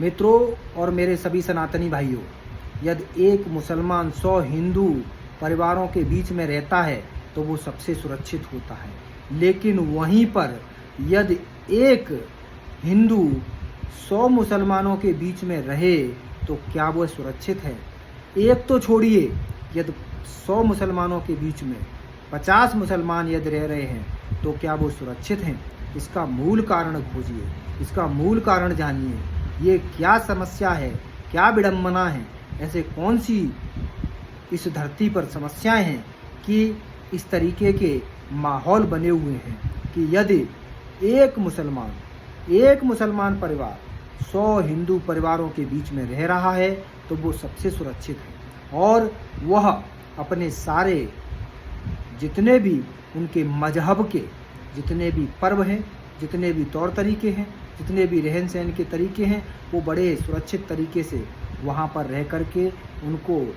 मित्रों और मेरे सभी सनातनी भाइयों, यदि एक मुसलमान 100 हिंदू परिवारों के बीच में रहता है तो वो सबसे सुरक्षित होता है। लेकिन वहीं पर यदि एक हिंदू 100 मुसलमानों के बीच में रहे तो क्या वो सुरक्षित है? एक तो छोड़िए, यदि 100 मुसलमानों के बीच में 50 मुसलमान यदि रह रहे हैं तो क्या वो सुरक्षित हैं? इसका मूल कारण खोजिए, इसका मूल कारण जानिए। ये क्या समस्या है, क्या विडंबना है, ऐसे कौन सी इस धरती पर समस्याएं हैं कि इस तरीके के माहौल बने हुए हैं कि यदि एक मुसलमान परिवार 100 हिंदू परिवारों के बीच में रह रहा है तो वो सबसे सुरक्षित है। और वह अपने सारे जितने भी उनके मजहब के जितने भी पर्व हैं, जितने भी तौर तरीके हैं, जितने भी रहन सहन के तरीके हैं, वो बड़े सुरक्षित तरीके से वहाँ पर रह कर के उनको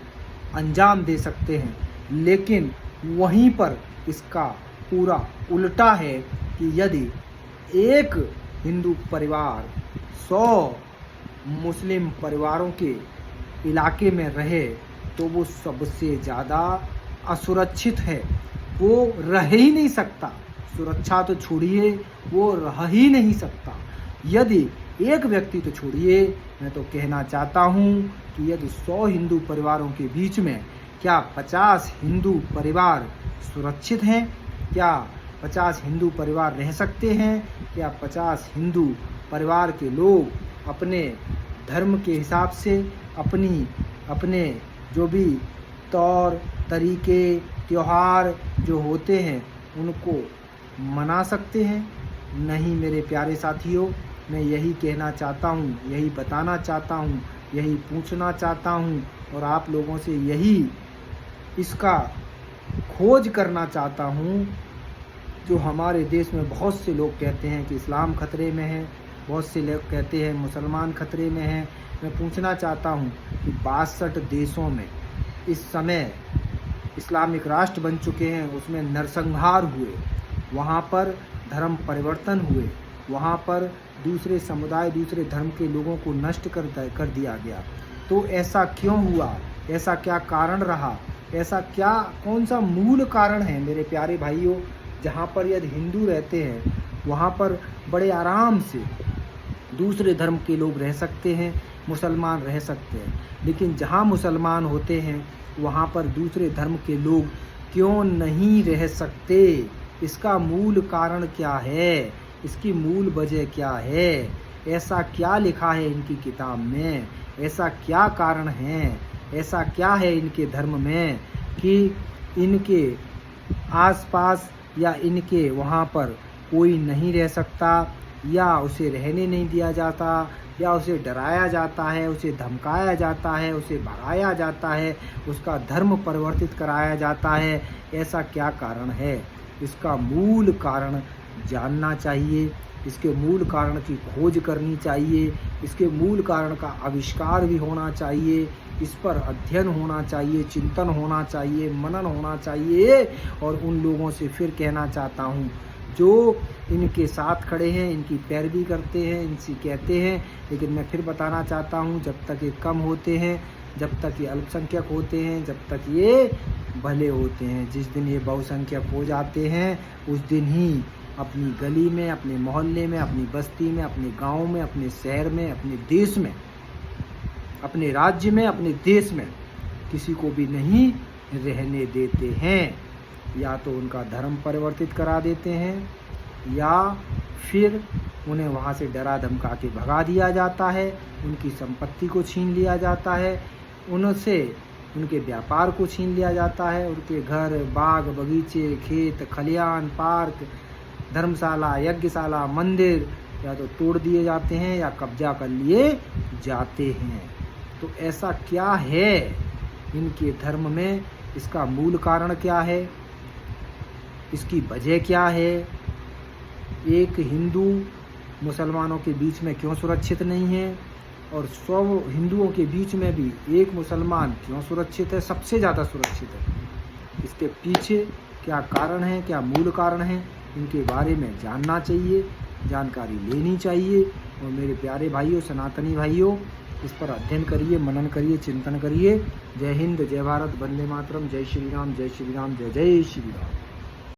अंजाम दे सकते हैं। लेकिन वहीं पर इसका पूरा उल्टा है कि यदि एक हिंदू परिवार 100 मुस्लिम परिवारों के इलाके में रहे तो वो सबसे ज़्यादा असुरक्षित है। वो रह ही नहीं सकता, सुरक्षा तो छोड़िए, वो रह ही नहीं सकता। यदि एक व्यक्ति तो छोड़िए, मैं तो कहना चाहता हूँ कि यदि 100 हिंदू परिवारों के बीच में क्या 50 हिंदू परिवार सुरक्षित हैं? क्या 50 हिंदू परिवार रह सकते हैं? क्या 50 हिंदू परिवार के लोग अपने धर्म के हिसाब से अपने जो भी तौर तरीके त्योहार जो होते हैं उनको मना सकते हैं? नहीं मेरे प्यारे साथियों, मैं यही कहना चाहता हूँ, यही बताना चाहता हूँ, यही पूछना चाहता हूँ और आप लोगों से यही इसका खोज करना चाहता हूँ। जो हमारे देश में बहुत से लोग कहते हैं कि इस्लाम खतरे में है, बहुत से लोग कहते हैं मुसलमान खतरे में हैं। मैं पूछना चाहता हूँ कि 62 देशों में इस समय इस्लामिक राष्ट्र बन चुके हैं, उसमें नरसंहार हुए, वहाँ पर धर्म परिवर्तन हुए, वहाँ पर दूसरे समुदाय दूसरे धर्म के लोगों को नष्ट कर दिया गया। तो ऐसा क्यों हुआ? ऐसा क्या कारण रहा? ऐसा क्या कौन सा मूल कारण है मेरे प्यारे भाइयों? जहाँ पर यदि हिंदू रहते हैं वहाँ पर बड़े आराम से दूसरे धर्म के लोग रह सकते हैं, मुसलमान रह सकते हैं। लेकिन जहाँ मुसलमान होते हैं वहाँ पर दूसरे धर्म के लोग क्यों नहीं रह सकते? इसका मूल कारण क्या है? इसकी मूल वजह क्या है? ऐसा क्या लिखा है इनकी किताब में? ऐसा क्या कारण है? ऐसा क्या है इनके धर्म में कि इनके आसपास या इनके वहाँ पर कोई नहीं रह सकता, या उसे रहने नहीं दिया जाता, या उसे डराया जाता है, उसे धमकाया जाता है, उसे भगाया जाता है, उसका धर्म परिवर्तित कराया जाता है? ऐसा क्या कारण है? इसका मूल कारण जानना चाहिए, इसके मूल कारण की खोज करनी चाहिए, इसके मूल कारण का आविष्कार भी होना चाहिए, इस पर अध्ययन होना चाहिए, चिंतन होना चाहिए, मनन होना चाहिए। और उन लोगों से फिर कहना चाहता हूँ जो इनके साथ खड़े हैं, इनकी पैरवी करते हैं, इनसे कहते हैं, लेकिन मैं फिर बताना चाहता हूँ जब तक ये कम होते हैं, जब तक ये अल्पसंख्यक होते हैं, जब तक ये भले होते हैं, जिस दिन ये बहुसंख्यक हो जाते हैं उस दिन ही अपनी गली में, अपने मोहल्ले में, अपनी बस्ती में, अपने गांव में, अपने शहर में, अपने देश में, अपने राज्य में, अपने देश में किसी को भी नहीं रहने देते हैं। या तो उनका धर्म परिवर्तित करा देते हैं या फिर उन्हें वहाँ से डरा धमका के भगा दिया जाता है, उनकी संपत्ति को छीन लिया जाता है, उनसे उनके व्यापार को छीन लिया जाता है, उनके घर बाग बगीचे खेत खलियान पार्क धर्मशाला यज्ञशाला मंदिर या तो तोड़ दिए जाते हैं या कब्जा कर लिए जाते हैं। तो ऐसा क्या है इनके धर्म में? इसका मूल कारण क्या है? इसकी वजह क्या है? एक हिंदू मुसलमानों के बीच में क्यों सुरक्षित नहीं है और 100 हिंदुओं के बीच में भी एक मुसलमान क्यों सुरक्षित है, सबसे ज़्यादा सुरक्षित है? इसके पीछे क्या कारण है, क्या मूल कारण है? इनके बारे में जानना चाहिए, जानकारी लेनी चाहिए। और मेरे प्यारे भाइयों, सनातनी भाइयों, इस पर अध्ययन करिए, मनन करिए, चिंतन करिए। जय हिंद, जय भारत, वंदे मातरम, जय श्री राम, जय श्री राम, जय जय श्री राम।